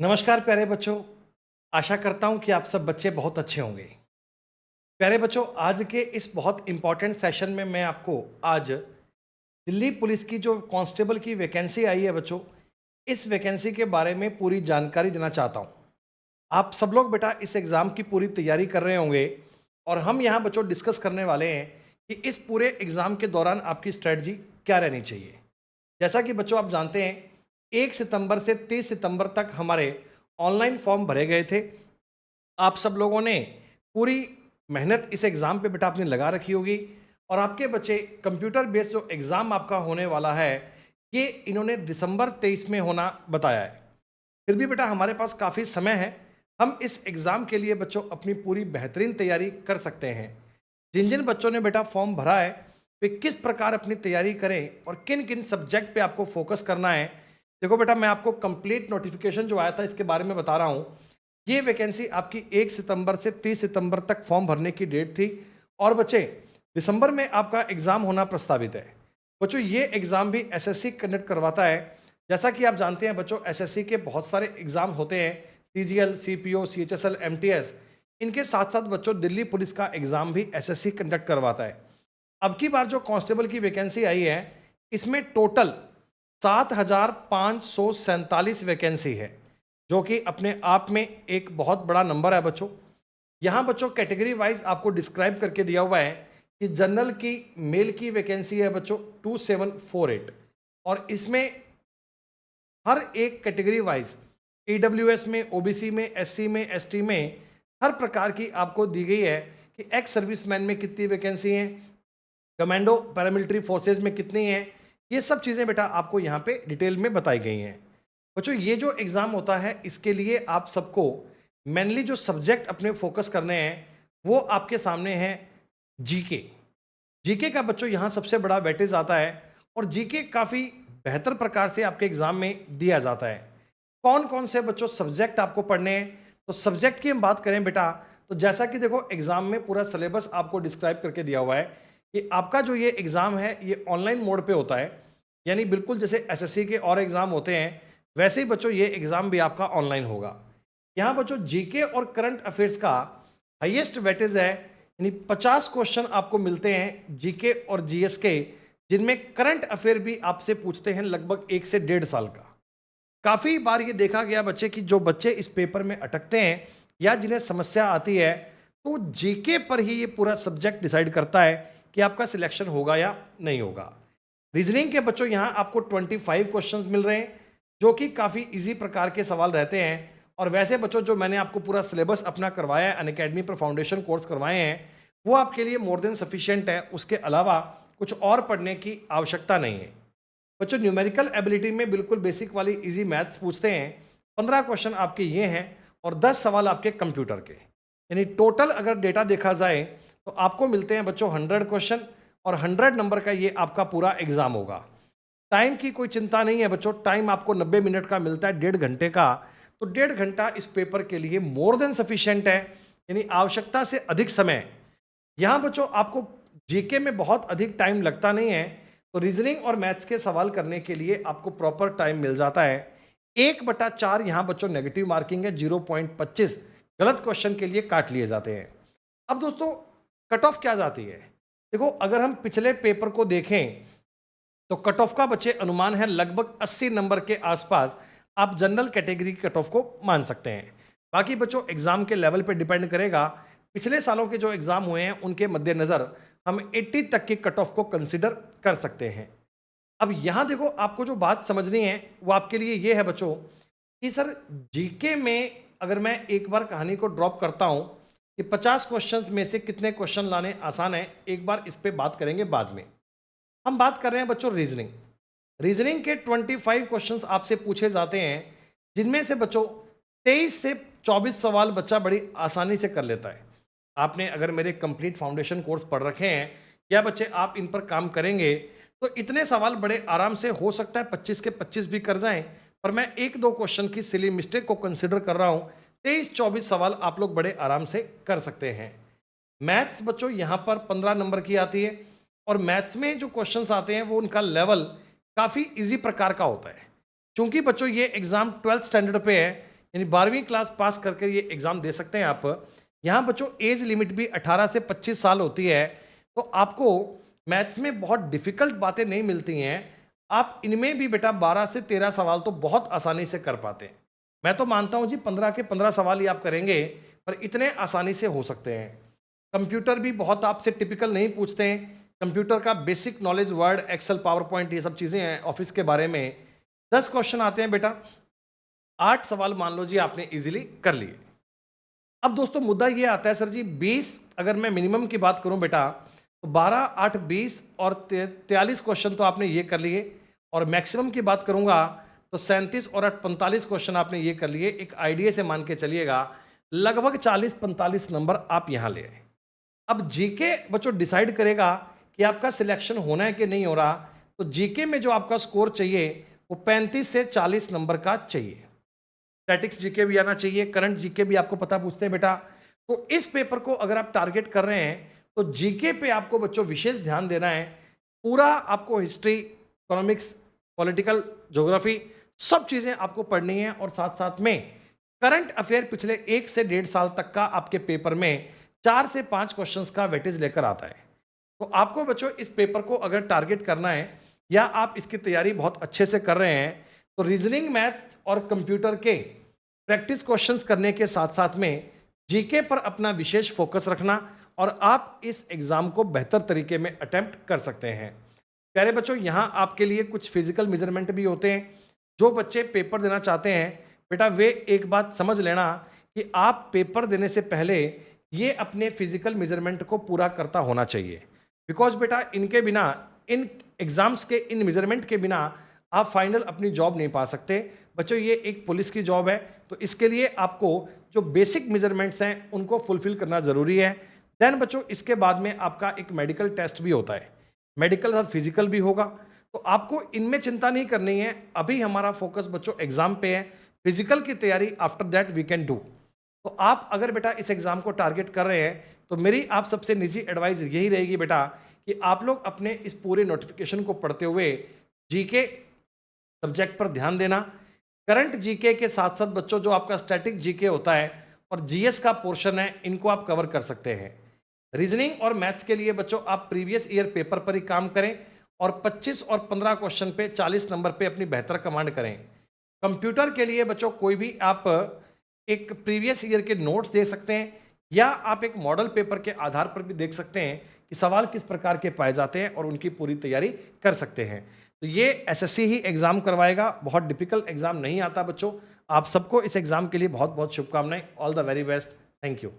नमस्कार प्यारे बच्चों। आशा करता हूँ कि आप सब बच्चे बहुत अच्छे होंगे। प्यारे बच्चों, आज के इस बहुत इम्पोर्टेंट सेशन में मैं आपको आज दिल्ली पुलिस की जो कांस्टेबल की वैकेंसी आई है बच्चों, इस वैकेंसी के बारे में पूरी जानकारी देना चाहता हूँ। आप सब लोग बेटा इस एग्ज़ाम की पूरी तैयारी कर रहे होंगे और हम यहाँ बच्चों डिस्कस करने वाले हैं कि इस पूरे एग्ज़ाम के दौरान आपकी स्ट्रेटजी क्या रहनी चाहिए। जैसा कि बच्चों आप जानते हैं, 1 सितंबर से 30 सितंबर तक हमारे ऑनलाइन फॉर्म भरे गए थे। आप सब लोगों ने पूरी मेहनत इस एग्ज़ाम पे बेटा अपनी लगा रखी होगी और आपके बच्चे कंप्यूटर बेस्ड जो एग्ज़ाम आपका होने वाला है, ये इन्होंने दिसंबर 23 में होना बताया है। फिर भी बेटा हमारे पास काफ़ी समय है, हम इस एग्ज़ाम के लिए बच्चों अपनी पूरी बेहतरीन तैयारी कर सकते हैं। जिन जिन बच्चों ने बेटा फॉर्म भरा है, वे किस प्रकार अपनी तैयारी करें और किन किन सब्जेक्ट पे आपको फोकस करना है। देखो बेटा, मैं आपको कंप्लीट नोटिफिकेशन जो आया था इसके बारे में बता रहा हूँ। ये वैकेंसी आपकी 1 सितंबर से 30 सितंबर तक फॉर्म भरने की डेट थी और बच्चे दिसंबर में आपका एग्ज़ाम होना प्रस्तावित है। बच्चों, ये एग्ज़ाम भी एसएससी कंडक्ट करवाता है। जैसा कि आप जानते हैं बच्चों, एसएससी के बहुत सारे एग्ज़ाम होते हैं, सीजीएल, सीपीओ, सीएचएसएल, एमटीएस। इनके साथ साथ बच्चों दिल्ली पुलिस का एग्ज़ाम भी एसएससी कंडक्ट करवाता है। अब की बार जो कांस्टेबल की वैकेंसी आई है, इसमें टोटल 7,547 वैकेंसी है, जो कि अपने आप में एक बहुत बड़ा नंबर है बच्चों। यहाँ बच्चों कैटेगरी वाइज आपको डिस्क्राइब करके दिया हुआ है कि जनरल की मेल की वैकेंसी है बच्चों 2748 और इसमें हर एक कैटेगरी वाइज ईडब्ल्यूएस में, ओबीसी में, एससी में, एसटी में हर प्रकार की आपको दी गई है कि एक्स सर्विसमैन में कितनी वैकेंसी हैं, कमांडो पैरामिलिट्री फोर्सेज में कितनी हैं। ये सब चीज़ें बेटा आपको यहाँ पे डिटेल में बताई गई हैं। बच्चों, ये जो एग्ज़ाम होता है इसके लिए आप सबको मेनली जो सब्जेक्ट अपने फोकस करने हैं वो आपके सामने हैं जीके। जीके का बच्चों यहाँ सबसे बड़ा वेटेज आता है और जीके काफ़ी बेहतर प्रकार से आपके एग्ज़ाम में दिया जाता है। कौन कौन से बच्चों सब्जेक्ट आपको पढ़ने हैं, तो सब्जेक्ट की हम बात करें बेटा, तो जैसा कि देखो एग्ज़ाम में पूरा सिलेबस आपको डिस्क्राइब करके दिया हुआ है कि आपका जो ये एग्ज़ाम है ये ऑनलाइन मोड पे होता है। यानी बिल्कुल जैसे एसएससी के और एग्ज़ाम होते हैं, वैसे ही बच्चों ये एग्ज़ाम भी आपका ऑनलाइन होगा। यहाँ बच्चों जीके और करंट अफेयर्स का हाईएस्ट वेटेज है, यानी 50 क्वेश्चन आपको मिलते हैं जीके और जीएस के, जिनमें करंट अफेयर भी आपसे पूछते हैं लगभग 1 से 1.5 साल का। काफ़ी बार ये देखा गया बच्चे कि जो बच्चे इस पेपर में अटकते हैं या जिन्हें समस्या आती है, तो जीके पर ही ये पूरा सब्जेक्ट डिसाइड करता है कि आपका सिलेक्शन होगा या नहीं होगा। रीजनिंग के बच्चों यहाँ आपको 25 क्वेश्चंस मिल रहे हैं, जो कि काफ़ी इजी प्रकार के सवाल रहते हैं। और वैसे बच्चों जो मैंने आपको पूरा सिलेबस अपना करवाया है, अनअकैडमी पर फाउंडेशन कोर्स करवाए हैं, वो आपके लिए मोर देन सफिशिएंट है। उसके अलावा कुछ और पढ़ने की आवश्यकता नहीं है। बच्चों, न्यूमेरिकल एबिलिटी में बिल्कुल बेसिक वाली इजी मैथ्स पूछते हैं। 15 क्वेश्चन आपके ये हैं और 10 सवाल आपके कंप्यूटर के। यानी टोटल अगर डेटा देखा जाए तो आपको मिलते हैं बच्चों 100 क्वेश्चन और 100 नंबर का ये आपका पूरा एग्जाम होगा। टाइम की कोई चिंता नहीं है बच्चों, टाइम आपको 90 मिनट का मिलता है, 1.5 घंटे का। तो 1.5 घंटा इस पेपर के लिए मोर देन सफिशिएंट है, यानी आवश्यकता से अधिक समय। यहाँ बच्चों आपको जीके में बहुत अधिक टाइम लगता नहीं है, तो रीजनिंग और मैथ्स के सवाल करने के लिए आपको प्रॉपर टाइम मिल जाता है। 1/4 यहाँ बच्चों नेगेटिव मार्किंग है, 0.25 गलत क्वेश्चन के लिए काट लिए जाते हैं। अब दोस्तों कट ऑफ क्या जाती है, देखो अगर हम पिछले पेपर को देखें तो कट ऑफ का बच्चे अनुमान है लगभग 80 नंबर के आसपास आप जनरल कैटेगरी की कट ऑफ को मान सकते हैं। बाकी बच्चों एग्जाम के लेवल पे डिपेंड करेगा। पिछले सालों के जो एग्जाम हुए हैं उनके मद्देनज़र हम 80 तक की कट ऑफ को कंसिडर कर सकते हैं। अब यहाँ देखो आपको जो बात समझनी है वो आपके लिए ये है बच्चों कि सर जीके में अगर मैं एक बार कहानी को ड्रॉप करता हूँ कि 50 क्वेश्चंस में से कितने क्वेश्चन लाने आसान है, एक बार इस पे बात करेंगे बाद में। हम बात कर रहे हैं बच्चों रीजनिंग। रीजनिंग के 25 क्वेश्चंस आपसे पूछे जाते हैं, जिनमें से बच्चों 23 से 24 सवाल बच्चा बड़ी आसानी से कर लेता है। आपने अगर मेरे कंप्लीट फाउंडेशन कोर्स पढ़ रखे हैं या बच्चे आप इन पर काम करेंगे तो इतने सवाल बड़े आराम से हो सकता है 25 के 25 भी कर जाएं, पर मैं एक दो क्वेश्चन की सिली मिस्टेक को कंसिडर कर रहा हूँ। 23-24 सवाल आप लोग बड़े आराम से कर सकते हैं। मैथ्स बच्चों यहाँ पर 15 नंबर की आती है और मैथ्स में जो क्वेश्चंस आते हैं वो उनका लेवल काफ़ी इजी प्रकार का होता है। चूंकि बच्चों ये एग्ज़ाम 12th स्टैंडर्ड पे है, यानी 12वीं क्लास पास करके ये एग्ज़ाम दे सकते हैं आप। यहाँ बच्चों एज लिमिट भी 18 से 25 साल होती है, तो आपको मैथ्स में बहुत डिफ़िकल्ट बातें नहीं मिलती हैं। आप इनमें भी बेटा 12 से 13 सवाल तो बहुत आसानी से कर पाते हैं। मैं तो मानता हूँ जी 15 के 15 सवाल ही आप करेंगे, पर इतने आसानी से हो सकते हैं। कंप्यूटर भी बहुत आपसे टिपिकल नहीं पूछते हैं। कंप्यूटर का basic knowledge Word, Excel, power point ये सब चीज़ें हैं ऑफिस के बारे में। 10 क्वेश्चन आते हैं बेटा, 8 सवाल मान लो जी आपने इजीली कर लिए। अब दोस्तों मुद्दा ये आता है सर जी 20 अगर मैं मिनिमम की बात करूं बेटा तो 12, 8, 20 और 43 क्वेश्चन तो आपने ये कर लिए, और मैक्सिमम की बात करूंगा तो 37 और 8, 45 क्वेश्चन आपने ये कर लिए। एक आइडिया से मान के चलिएगा लगभग 40-45 नंबर आप यहाँ ले आए। अब जीके बच्चों डिसाइड करेगा कि आपका सिलेक्शन होना है कि नहीं हो रहा। तो जीके में जो आपका स्कोर चाहिए वो 35 से 40 नंबर का चाहिए। स्टैटिक्स जीके भी आना चाहिए, करंट जीके भी आपको पता पूछते हैं बेटा। तो इस पेपर को अगर आप टारगेट कर रहे हैं तो जीके पे आपको बच्चों विशेष ध्यान देना है। पूरा आपको हिस्ट्री, इकोनॉमिक्स, पॉलिटिकल, ज्योग्राफी सब चीज़ें आपको पढ़नी है, और साथ साथ में करंट अफेयर पिछले 1 से 1.5 साल तक का आपके पेपर में 4 से 5 क्वेश्चंस का वेटेज लेकर आता है। तो आपको बच्चों इस पेपर को अगर टारगेट करना है या आप इसकी तैयारी बहुत अच्छे से कर रहे हैं तो रीजनिंग, मैथ और कंप्यूटर के प्रैक्टिस क्वेश्चंस करने के साथ साथ में जीके पर अपना विशेष फोकस रखना, और आप इस एग्ज़ाम को बेहतर तरीके में अटेम्प्ट कर सकते हैं। प्यारे बच्चों, यहाँ आपके लिए कुछ फिजिकल मेजरमेंट भी होते हैं। जो बच्चे पेपर देना चाहते हैं बेटा वे एक बात समझ लेना कि आप पेपर देने से पहले ये अपने फिजिकल मेजरमेंट को पूरा करता होना चाहिए। बिकॉज बेटा इनके बिना, इन एग्ज़ाम्स के इन मेजरमेंट के बिना आप फाइनल अपनी जॉब नहीं पा सकते। बच्चों ये एक पुलिस की जॉब है, तो इसके लिए आपको जो बेसिक मेजरमेंट्स हैं उनको फुलफिल करना ज़रूरी है। देन बच्चों इसके बाद में आपका एक मेडिकल टेस्ट भी होता है, मेडिकल साथ फिजिकल भी होगा। तो आपको इनमें चिंता नहीं करनी है। अभी हमारा फोकस बच्चों एग्ज़ाम पे है, फिजिकल की तैयारी after that we can do. तो आप अगर बेटा इस एग्ज़ाम को टारगेट कर रहे हैं तो मेरी आप सबसे निजी एडवाइस यही रहेगी बेटा कि आप लोग अपने इस पूरे नोटिफिकेशन को पढ़ते हुए जीके सब्जेक्ट पर ध्यान देना। करंट जीके के साथ साथ बच्चों जो आपका स्टैटिक जीके होता है और जीएस का पोर्शन है इनको आप कवर कर सकते हैं। रीजनिंग और मैथ्स के लिए बच्चों आप प्रीवियस ईयर पेपर पर ही काम करें और 25 और 15 क्वेश्चन पे 40 नंबर पे अपनी बेहतर कमांड करें। कंप्यूटर के लिए बच्चों कोई भी आप एक प्रीवियस ईयर के नोट्स देख सकते हैं, या आप एक मॉडल पेपर के आधार पर भी देख सकते हैं कि सवाल किस प्रकार के पाए जाते हैं और उनकी पूरी तैयारी कर सकते हैं। तो ये एसएससी ही एग्ज़ाम करवाएगा, बहुत डिफिकल्ट एग्ज़ाम नहीं आता बच्चों। आप सबको इस एग्ज़ाम के लिए बहुत बहुत शुभकामनाएं। All the very best. Thank you.